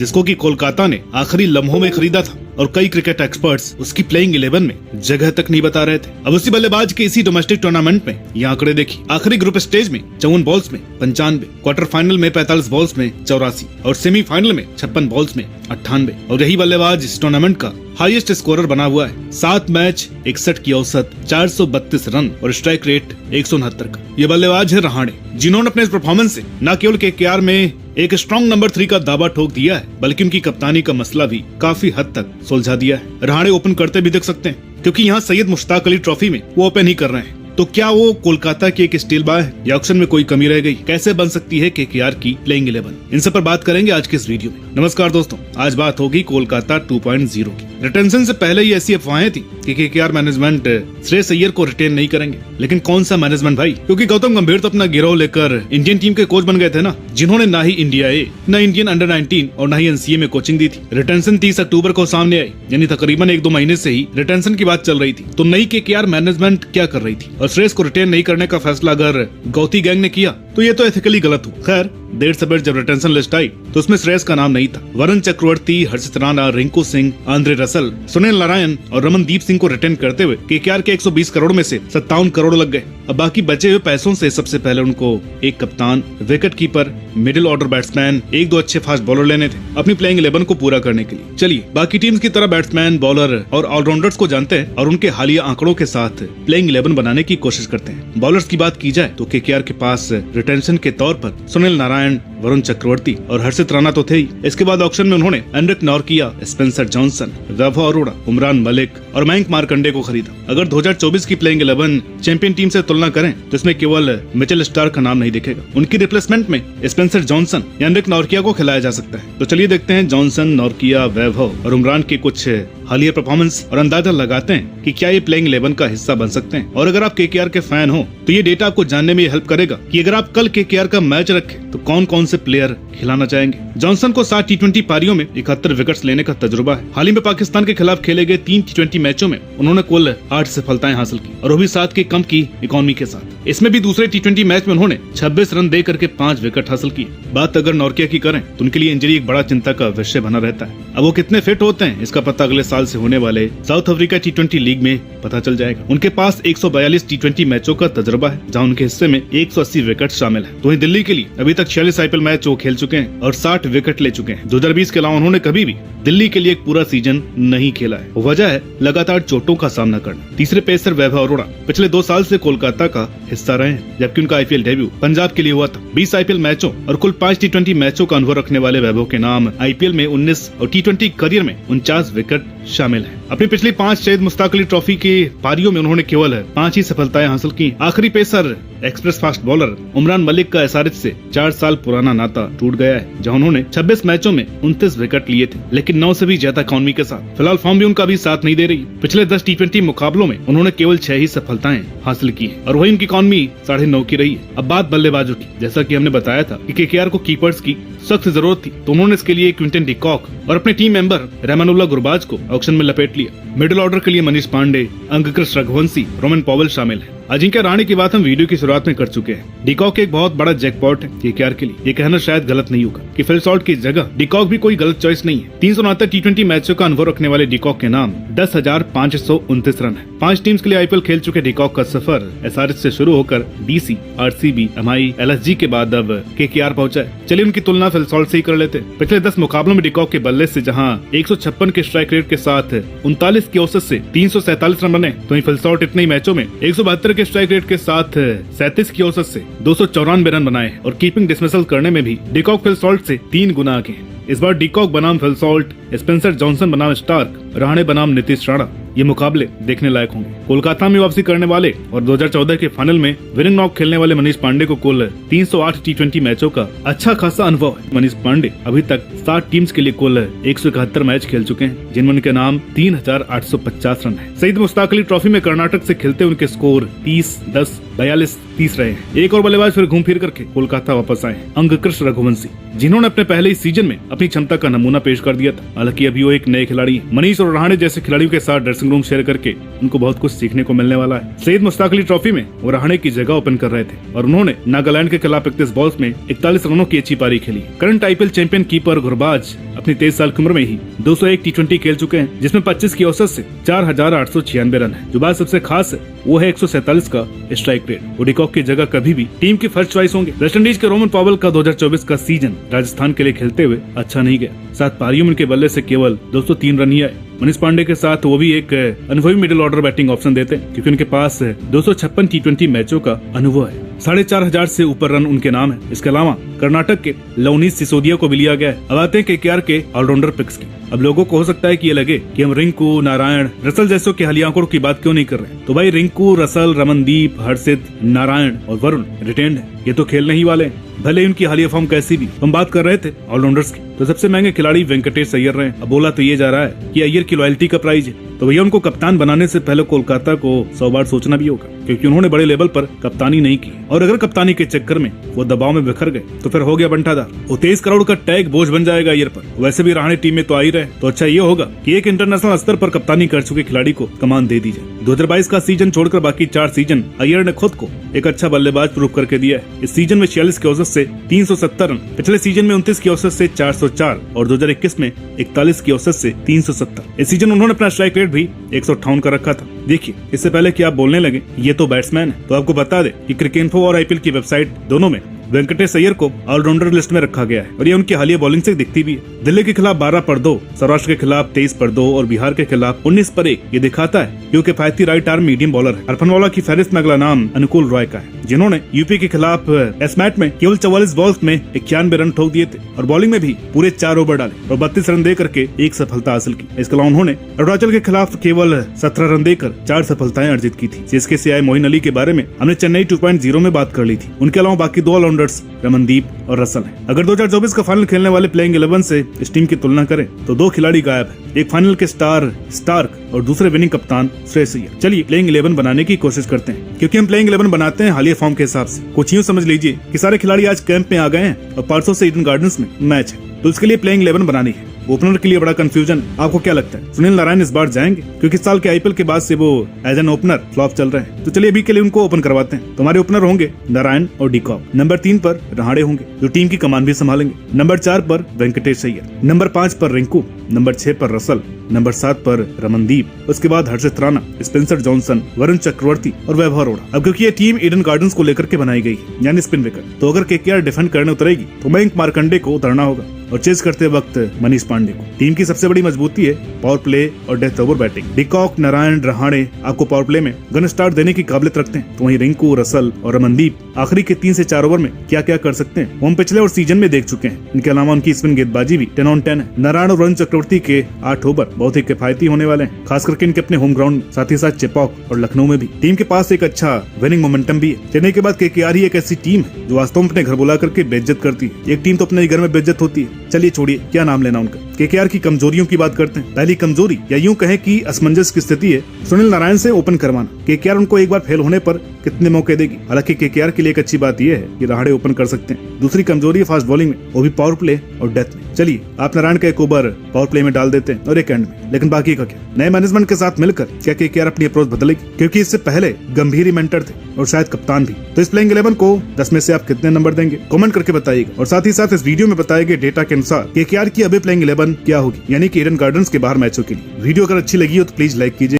जिसको कि कोलकाता ने आखिरी लम्हों में खरीदा था और कई क्रिकेट एक्सपर्ट्स उसकी प्लेइंग 11 में जगह तक नहीं बता रहे थे। अब उसी बल्लेबाज के इसी डोमेस्टिक टूर्नामेंट में ये आंकड़े देखिए। आखिरी ग्रुप स्टेज में 54 बॉल्स में 95, क्वार्टर फाइनल में 45 बॉल्स में 84 और सेमीफाइनल में 56 बॉल्स में 98। और यही बल्लेबाज इस टूर्नामेंट का हाईएस्ट स्कोरर बना हुआ है। 7 मैच 61 की औसत, 432 रन और स्ट्राइक रेट 169 का। ये बल्लेबाज है रहाणे, जिन्होंने अपने इस परफॉर्मेंस से न केवल केकेआर में एक स्ट्रॉन्ग नंबर 3 का दावा ठोक दिया है, बल्कि उनकी कप्तानी का मसला भी काफी हद तक सुलझा दिया है। रहाणे ओपन करते भी देख सकते हैं, क्योंकि यहाँ सैयद मुश्ताक अली ट्रॉफी में वो ओपन ही कर रहे हैं। तो क्या वो कोलकाता की एक स्टील बार है या ऑक्शन में कोई कमी रह गई? कैसे बन सकती है केकेआर की प्लेइंग 11? इन सब पर बात करेंगे आज के इस वीडियो में। नमस्कार दोस्तों, आज बात होगी कोलकाता 2.0 की। रिटेंशन से पहले ही ऐसी अफवाहें थी कि केकेआर मैनेजमेंट श्रेयस अय्यर को रिटेन नहीं करेंगे, लेकिन कौन सा मैनेजमेंट भाई? क्योंकि गौतम गंभीर तो अपना गिरोह लेकर इंडियन टीम के कोच बन गए थे ना, जिन्होंने ना ही इंडिया ए, न इंडियन अंडर 19 और न ही एनसीए में कोचिंग दी थी। रिटेंशन 30 अक्टूबर को सामने आई, यानी तकरीबन 1-2 महीने से ही रिटेंशन की बात चल रही थी। तो नई केकेआर मैनेजमेंट क्या कर रही थी? और श्रेयस को रिटेन नहीं करने का फैसला अगर गौती गैंग ने किया तो ये तो एथिकली गलत हुआ। खैर, देर सवेर जब रिटेंशन लिस्ट आई तो उसमें श्रेयस का नाम नहीं था। वरुण चक्रवर्ती, हर्षित राणा, रिंकू सिंह, आंद्रे रसल, सुनील नारायण और रमनदीप सिंह को रिटेन करते हुए केकेआर के 120 करोड़ में से 57 करोड़ लग गए। अब बाकी बचे हुए पैसों से सबसे पहले उनको एक कप्तान, wicket keeper, middle order batsman, 1-2 अच्छे फास्ट बॉलर लेने थे अपनी प्लेइंग 11 को पूरा करने के लिए। चलिए बाकी टीम्स की तरह बैट्समैन, बॉलर और ऑलराउंडर्स को जानते हैं और उनके हालिया आंकड़ों के साथ प्लेइंग 11 बनाने की कोशिश करते हैं। बॉलर्स की बात की जाए तो केकेआर के पास रिटेंशन के तौर पर सुनील नारायण, वरुण चक्रवर्ती और हर्षित राणा तो थे ही। इसके बाद ऑक्शन में उन्होंने एंड्रिक नॉर्किया, स्पेंसर जॉनसन, वैभव अरोड़ा, उमरान मलिक और मयंक मार्कंडे को खरीदा। अगर 2024 की प्लेइंग 11 चैंपियन टीम से तुलना करें तो इसमें केवल मिचेल स्टार्क का नाम नहीं दिखेगा। उनकी रिप्लेसमेंट में स्पेंसर जॉनसन या एंड्रिक नॉर्किया को खिलाया जा सकता है। तो चलिए देखते हैं जॉनसन, नॉर्किया, वैभव और उमरान के कुछ हालिया परफॉर्मेंस और अंदाजा लगाते हैं कि क्या ये प्लेइंग 11 का हिस्सा बन सकते हैं। और अगर आप केकेआर के फैन हो तो ये डेटा आपको जानने में हेल्प करेगा कि अगर आप कल केकेआर का मैच रखें तो कौन कौन से प्लेयर खिलाना चाहेंगे। जॉनसन को 7 टी20 पारियों में 71 विकेट्स लेने का तजुर्बा है। हाल ही में पाकिस्तान के खिलाफ खेले गए 3 टी20 मैचों में उन्होंने कुल 8 सफलताएं हासिल की और वो भी 7 के कम की इकोनॉमी के साथ। इसमें भी दूसरे टी20 मैच में उन्होंने 26 रन दे करके 5 विकेट हासिल किए। बात अगर नॉर्किया की करें तो उनके लिए इंजरी एक बड़ा चिंता का विषय बना रहता है। अब वो कितने फिट होते हैं इसका पता अगले साल से होने वाले साउथ अफ्रीका टी20 लीग में पता चल जाएगा। उनके पास 142 टी20 मैचों का तजुर्बा है, जहां उनके हिस्से में 180 विकेट शामिल है। तो वहीं दिल्ली के लिए अभी तक 46 आईपीएल मैच वो खेल चुके हैं और 60 विकेट ले चुके हैं। 2020 के अलावा उन्होंने कभी भी दिल्ली के लिए एक पूरा सीजन नहीं खेला है। वजह है लगातार चोटों का सामना करना। तीसरे पेसर वैभव अरोड़ा पिछले 2 साल से कोलकाता का हिस्सा रहे हैं, जबकि उनका आईपीएल डेब्यू पंजाब के लिए हुआ था। 20 आईपीएल मैचों और कुल 5 टी20 मैचों का अनुभव रखने वाले वैभव के नाम आईपीएल में 19 और टी20 करियर में 49 विकेट शामिल है। अपनी पिछली 5 सैयद मुश्ताक अली ट्रॉफी की पारियों में उन्होंने केवल 5 ही सफलताएं हासिल की। आखिरी pacer express fast bowler Umran Malik का एसआरएच से 4 साल पुराना नाता टूट गया है, जहां उन्होंने 26 मैचों में 29 विकेट लिए थे, लेकिन 9 से भी ज्यादा इकोनॉमी के साथ। फिलहाल फॉर्म भी उनका भी साथ नहीं दे रही। पिछले 10 टी20 मुकाबलों में उन्होंने केवल 6 ही सफलताएं हासिल की है और वही उनकी इकोनॉमी 9.5 की रही है। अब बात बल्लेबाजों की। जैसा कि हमने बताया था कि केकेआर को कीपर्स की सख्त जरूरत थी, तो उन्होंने इसके लिए क्विंटन डी कॉक और अपने टीम मेंबर रहमानुल्लाह गुरबाज को ऑक्शन में लपेट लिया। मिडिल ऑर्डर के लिए मनीष पांडे, अंगकृष्ण रघुवंशी, रोमन पॉवेल शामिल है। अजिंक्य रहाणे की बात हम वीडियो की शुरुआत में कर चुके हैं। डिकॉक एक बहुत बड़ा जैकपॉट है केकेआर के लिए। ये कहना शायद गलत नहीं होगा कि फिल सॉल्ट की जगह डिकॉक भी कोई गलत चॉइस नहीं है। 369 टी20 मैचों का अनुभव रखने वाले डिकॉक के नाम 10,529 रन है। 5 टीम्स के लिए आईपीएल खेल चुके डिकॉक का सफर एसआरएच से शुरू होकर डीसी, आरसीबी, एमआई, एलएसजी के बाद अब केकेआर पहुंचा है। चलिए उनकी तुलना फिल सॉल्ट से ही कर लेते। पिछले 10 मुकाबलों में डिकॉक के बल्ले से जहां 156 के स्ट्राइक रेट के साथ 39 की औसत से 347 रन बने, तो फिल सॉल्ट इतने मैचों में 172 के स्ट्राइक रेट के साथ 37 की औसत से 294 रन बनाए और कीपिंग डिसमिसल करने में भी डिकॉक फिल सॉल्ट से 3 गुना आगे। इस बार डिकॉक बनाम फिल सॉल्ट, स्पेंसर जॉनसन बनाम स्टार्क, रहाणे बनाम नीतीश राणा, ये मुकाबले देखने लायक होंगे। कोलकाता में वापसी करने वाले और 2014 के फाइनल में विनिंग नॉक खेलने वाले मनीष पांडे को कुल 308 टी20 मैचों का अच्छा खासा अनुभव है। मनीष पांडे अभी तक 7 टीम्स के लिए कुल 171 मैच खेल चुके हैं, जिनमें उनके नाम 3,850 रन है। सैयद मुश्ताक अली ट्रॉफी में कर्नाटक से खेलते उनके स्कोर 30, 10, 42-30 रहे हैं। एक और बल्लेबाज फिर घूम फिर करके कोलकाता वापस आए हैं, अंगकृष्ण रघुवंशी, जिन्होंने अपने पहले ही सीजन में अपनी क्षमता का नमूना पेश कर दिया था। हालांकि अभी वो एक नए खिलाड़ी हैं। मनीष और रहाणे जैसे खिलाड़ियों के साथ ड्रेसिंग रूम शेयर करके उनको बहुत कुछ सीखने को मिलने वाला है। सईद मुश्ताक अली ट्रॉफी में वो रहाणे की जगह ओपन कर रहे थे और उन्होंने नागालैंड के खिलाफ 31 बॉल्स में 41 रनों की अच्छी पारी खेली। Current IPL champion keeper Gurbaz अपनी 23 साल की उम्र में ही 201 टी20 खेल चुके हैं, जिसमें 25 की औसत से 4896 रन है। जो बात सबसे खास है वो है 147 का स्ट्राइक रेट। वो डिकॉक की जगह कभी भी टीम की फर्स्ट चॉइस होंगे। वेस्टइंडीज के रोमन पॉवेल का 2024 का सीजन राजस्थान के लिए खेलते हुए अच्छा नहीं गया। 7 पारियों में उनके बल्ले से केवल 203 रन ही आए। मनीष पांडे के साथ वो भी एक अनुभवी मिडिल ऑर्डर बैटिंग ऑप्शन देते हैं, क्योंकि उनके पास 256 टी20 मैचों का अनुभव है। 4500 से ऊपर रन उनके नाम है। इसके अलावा कर्नाटक के लवनीश सिसोदिया को भी लिया गया है। अब आते हैं केकेआर के ऑलराउंडर पिक्स की। अब लोगों को हो सकता है कि ये लगे कि हम रिंकू, नारायण, रसल जैसों के हालिया आंकड़ों की बात क्यों नहीं कर रहे। तो भाई रिंकू, रसल, रमनदीप, हर्षित, नारायण और वरुण रिटेन्ड है। ये तो खेलने ही वाले हैं, भले उनकी हालिया फॉर्म कैसी भी। हम बात कर रहे थे ऑलराउंडर्स की, तो सबसे महंगे खिलाड़ी वेंकटेश अय्यर रहे। अब बोला तो ये जा रहा है कि अय्यर की लॉयल्टी का प्राइज है, तो भैया उनको कप्तान बनाने से पहले कोलकाता को 100 बार सोचना भी होगा, क्योंकि उन्होंने बड़े लेवल पर कप्तानी नहीं की। और अगर कप्तानी के चक्कर में वो दबाव में बिखर गए तो फिर हो गया बंटाधार। वो 23 करोड़ का टैग बोझ बन जाएगा अय्यर पर। वैसे भी रहाणे टीम में तो आ ही रहे, तो अच्छा ये होगा कि एक इंटरनेशनल स्तर पर कप्तानी कर चुके खिलाड़ी को कमान दे दी जाए। 2022 का सीजन छोड़कर बाकी 4 सीजन अय्यर ने खुद को एक अच्छा बल्लेबाज प्रूव करके दिया है। इस सीजन में 46 की औसत से 370 रन, पिछले सीजन में 29 की औसत से 404 और 2021 में 41 की औसत से 370। इस सीजन उन्होंने अपना स्ट्राइक रेट भी 158 का रखा था। देखिए, इससे पहले कि आप बोलने लगे ये तो बैट्समैन है, तो आपको बता दे कि क्रिकेइन्फो और आईपीएल की वेबसाइट दोनों में वेंकटेश अय्यर को ऑलराउंडर लिस्ट में रखा गया है और ये उनकी हालिया बॉलिंग से दिखती भी है। दिल्ली के खिलाफ 12 पर 2, सौराष्ट्र के खिलाफ 23 पर 2 और बिहार के खिलाफ 19 पर 1 ये दिखाता है कि वो किफायती राइट आर्म मीडियम बॉलर है। अरफनवाला की फहरिस्त में अगला नाम अनुकूल रॉय का है, जिन्होंने यूपी के खिलाफ एसमैट में केवल 44 बॉल्स में 91 रन ठोक दिए थे और बॉलिंग में भी पूरे 4 ओवर डाले और 32 रन दे करके 1 सफलता हासिल की। इसके अलावा उन्होंने अरुणाचल के खिलाफ केवल 17 रन देकर 4 सफलताएं अर्जित की थी। सीएसके से आए मोइन अली के बारे में हमने चेन्नई 2.0 में बात कर ली थी। उनके अलावा बाकी 2 ऑलराउंडर्स रमनदीप और रसल है। अगर 2024 का फाइनल खेलने वाले प्लेइंग 11 से इस टीम की तुलना करें तो 2 खिलाड़ी गायब है, एक फाइनल के स्टार स्टार्क और दूसरे विनिंग कप्तान श्रेयस अय्यर। चलिए प्लेइंग 11 बनाने की कोशिश करते हैं, क्योंकि हम प्लेइंग 11 बनाते हैं हालिया फॉर्म के हिसाब से। कुछ यूं समझ लीजिए कि सारे खिलाड़ी आज कैंप में आ गए हैं और परसों से ईडन गार्डन्स में मैच है, तो इसके लिए प्लेइंग 11 बनानी है। ओपनर के लिए बड़ा कंफ्यूजन, आपको क्या लगता है सुनील नारायण इस बार जाएंगे? क्योंकि इस साल के आईपीएल के बाद से वो एज एन ओपनर फ्लॉप चल रहे हैं। तो चलिए अभी के लिए उनको ओपन करवाते हैं। तो हमारे ओपनर होंगे नारायण और डिकॉक। नंबर 3 पर रहाणे होंगे, जो टीम की कमान भी संभालेंगे। नंबर 4 पर वेंकटेश अय्यर, नंबर 5 पर रिंकू, नंबर 6 पर रसल, नंबर 7 पर रमनदीप, उसके बाद हर्षित राणा, स्पेंसर जॉनसन, वरुण चक्रवर्ती और वैभव अरोड़ा। अब क्योंकि ये टीम ईडन गार्डन्स को लेकर के बनाई गई है, यानी स्पिन विकेट, तो अगर केकेआर डिफेंड करने उतरेगी तो मयंक मार्कंडे को उतरना होगा और चेज करते वक्त मनीष पांडे को। टीम की सबसे बड़ी मजबूती है पावर प्ले और death over batting. De Kock, Narayan, Rahane आपको पावर प्ले में गन स्टार्ट देने की काबिलियत रखते हैं, तो वहीं रिंकू, रसल और रमनदीप आखिरी के 3 से 4 ओवर में क्या क्या कर सकते हैं वो हम पिछले और सीजन में देख चुके हैं। इनके अलावा उनकी स्पिन गेंदबाजी भी 10 on 10 है। नारायण और वरुण चक्रवर्ती के 8 ओवर बहुत ही किफायती होने वाले हैं, खास करके इनके अपने होम ग्राउंड, साथ ही साथ चेपॉक और लखनऊ में भी। टीम के पास एक अच्छा विनिंग मोमेंटम भी है। चेन्नई के बाद केकेआर ही एक ऐसी टीम है जो वास्तव में अपने घर बुला करके बेइज्जत करती है। एक टीम तो अपने घर में बेइज्जत होती है। चलिए छोड़िए क्या नाम लेना उनका। केकेआर की कमजोरियों की बात करते हैं। पहली कमजोरी या यूं कहें कि असमंजस की स्थिति है सुनील नारायण से ओपन करवाना। केकेआर उनको एक बार फेल होने पर कितने मौके देगी। हालांकि केकेआर के लिए एक अच्छी बात यह है कि रहाणे ओपन कर सकते हैं। दूसरी कमजोरी है फास्ट बॉलिंग में, वो भी पावर प्ले और डेथ में। चलिए आप नारायण का एक ओवर पावर प्ले में डाल देते हैं और एक एंड में, लेकिन बाकी का क्या? नए मैनेजमेंट के साथ मिलकर क्या केकेआर अपनी अप्रोच बदलेगी? क्योंकि इससे पहले गंभीर ही मेंटर थे और शायद कप्तान भी। तो इस प्लेइंग 11 को 10 में से आप कितने नंबर देंगे कमेंट करके बताइएगा। और साथ ही साथ इस वीडियो में बताए गए डेटा के अनुसार केकेआर की अभी प्लेइंग 11 क्या होगी, यानी कि ईडन गार्डन्स के बाहर मैचों के लिए। वीडियो अगर अच्छी लगी हो तो प्लीज लाइक कीजिए।